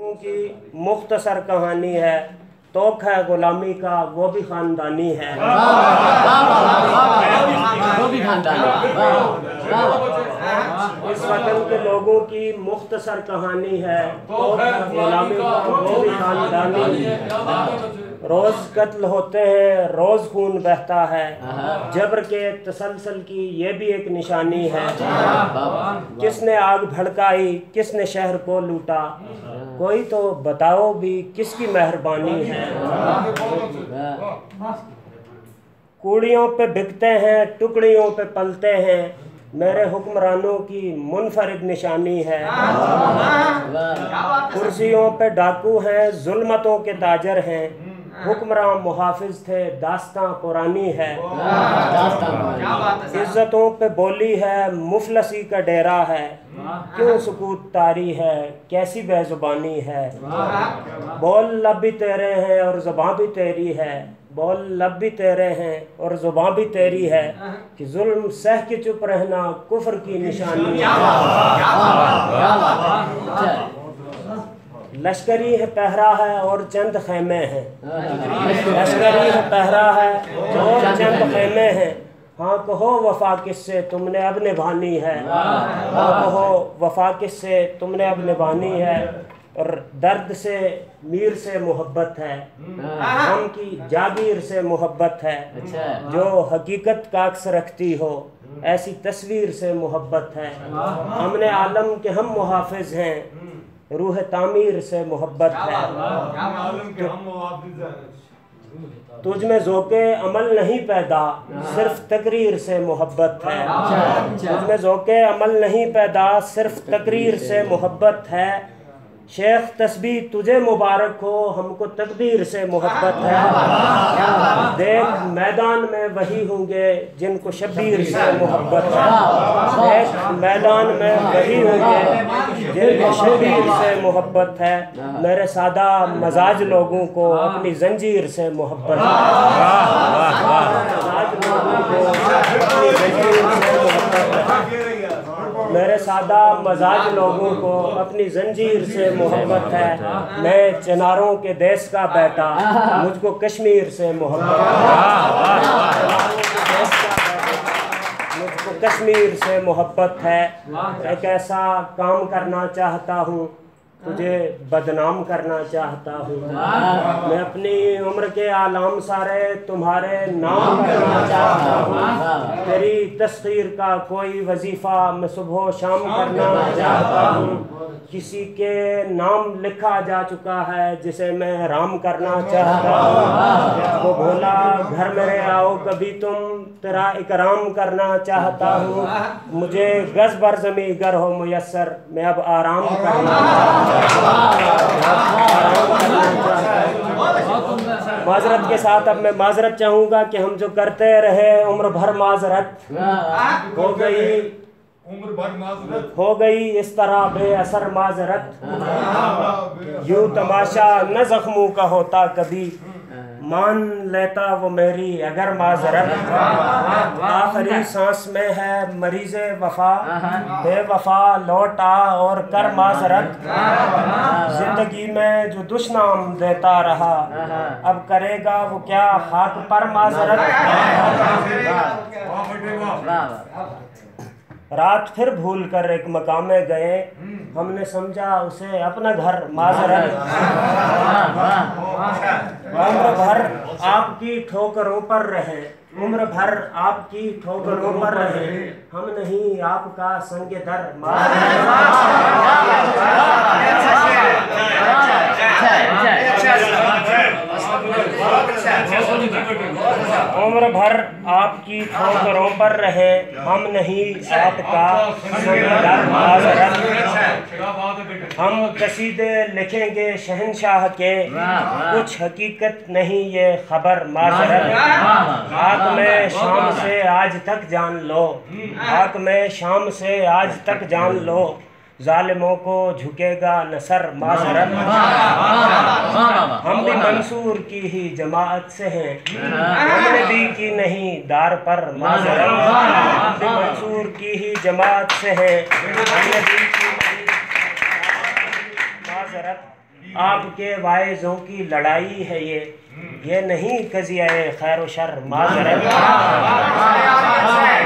लोगों की मुख्तसर कहानी है, तोख है गुलामी का वो भी खानदानी है। इस वतन के लोगों की मुख्तसर कहानी है, तोख है गुलामी का वो भी खानदानी है। रोज कत्ल होते हैं, रोज खून बहता है, जबर के तसलसल की ये भी एक निशानी है। किसने आग भड़काई, किसने शहर को लूटा, कोई तो बताओ भी किसकी मेहरबानी है। कूड़ियों पे बिकते हैं, टुकड़ियों पे पलते हैं, मेरे हुक्मरानों की मुनफरिद निशानी है। कुर्सियों पे डाकू हैं, जुल्मतों के ताजर हैं, हुक्मरान मुहाफिज थे, दास्तां पुरानी है। इज्जतों पे बोली है, मुफलसी का डेरा है, क्यों सुकूत तारी है, कैसी बेजुबानी है। बोल लब भी तेरे हैं और ज़ुबान भी तेरी है, बोल लब भी तेरे हैं और ज़ुबान भी तेरी है, कि जुल्म सह के चुप रहना कुफ्र की निशानी है। लश्करी है पहरा है और चंद खेमे हैं, लश्करी है पहरा है और चंद खेमे हैं। हाँ कहो वफा किससे तुमने अब निभानी है, हाँ कहो वफा किससे तुमने अब निभानी है। और दर्द से मीर से मोहब्बत है, हम की जागीर से मोहब्बत है, जो हकीकत का अक्स रखती हो ऐसी तस्वीर से मोहब्बत है। हमने आलम के हम मुहाफिज हैं, रूह तामीर से मोहब्बत है। तुझ में ज़ौक़े अमल नहीं पैदा, सिर्फ तकरीर से मोहब्बत है। तुझ में ज़ौक़े अमल नहीं पैदा, सिर्फ तकरीर से मोहब्बत है। शेख तस्बीह तुझे मुबारक हो, हमको तकदीर से मोहब्बत है। देख मैदान में वही होंगे जिनको शबीर से मोहब्बत है, देख मैदान में वही होंगे जिनको शबीर से मोहब्बत है। मेरे सादा मजाज लोगों को अपनी जंजीर से मोहब्बत है, मेरे सादा मजाज लोगों को अपनी जंजीर से मोहब्बत है। मैं चिनारों के देश का बेटा, मुझको कश्मीर से मोहब्बत है, मुझको कश्मीर से मोहब्बत है। एक ऐसा काम करना चाहता हूँ, तुझे बदनाम करना चाहता हूँ। मैं अपनी उम्र के आलाम सारे तुम्हारे नाम करना चाहता हूँ। तेरी तस्वीर का कोई वजीफ़ा मैं सुबह शाम करना चाहता हूँ। किसी के नाम लिखा जा चुका है जिसे मैं राम करना चाहता हूँ। वो बोला घर मेरे आओ कभी तुम, तेरा इकराम करना चाहता हूँ। मुझे गज़ बर ज़मीं गर हो मुयस्सर, मैं अब आराम करना माजरत के साथ अब मैं माजरत चाहूँगा कि हम जो करते रहे उम्र भर माजरत हो गई इस तरह बेअसर माजरत। यूँ तमाशा न ज़ख्मों का होता कभी, मान लेता वो मेरी अगर माजरत। आखिरी सांस में है मरीज़े वफा, बेवफा लौट आ और कर माजरत। जिंदगी में जो दुश्नाम देता रहा, अब करेगा वो क्या खाक पर माजरत। रात फिर भूल कर एक मकाम में गए, हमने समझा उसे अपना घर माजरत। उम्र भर आपकी ठोकरों पर रहे, उम्र भर आपकी ठोकरों पर रहे, हम नहीं आपका संग दर माजरत। उम्र भर आपकी ठोकरों पर रहे, हम नहीं आपका संगदर माजरत। हम कसीदे लिखेंगे शहनशाह के, कुछ हकीकत नहीं ये खबर माजरत। आग में शाम से आज तक जान लो, आग में शाम से आज तक जान लो, जालिमों को झुकेगा न सर माजरत। हम भी मंसूर की ही जमात से हैं, हमने भी की नहीं दार पर माजरत। हम भी मंसूर की ही जमात से हैं, हमने भी की नहीं माजरत। आपके वाइजों की लड़ाई है ये नहीं कज़िया खैर व शर माजरत।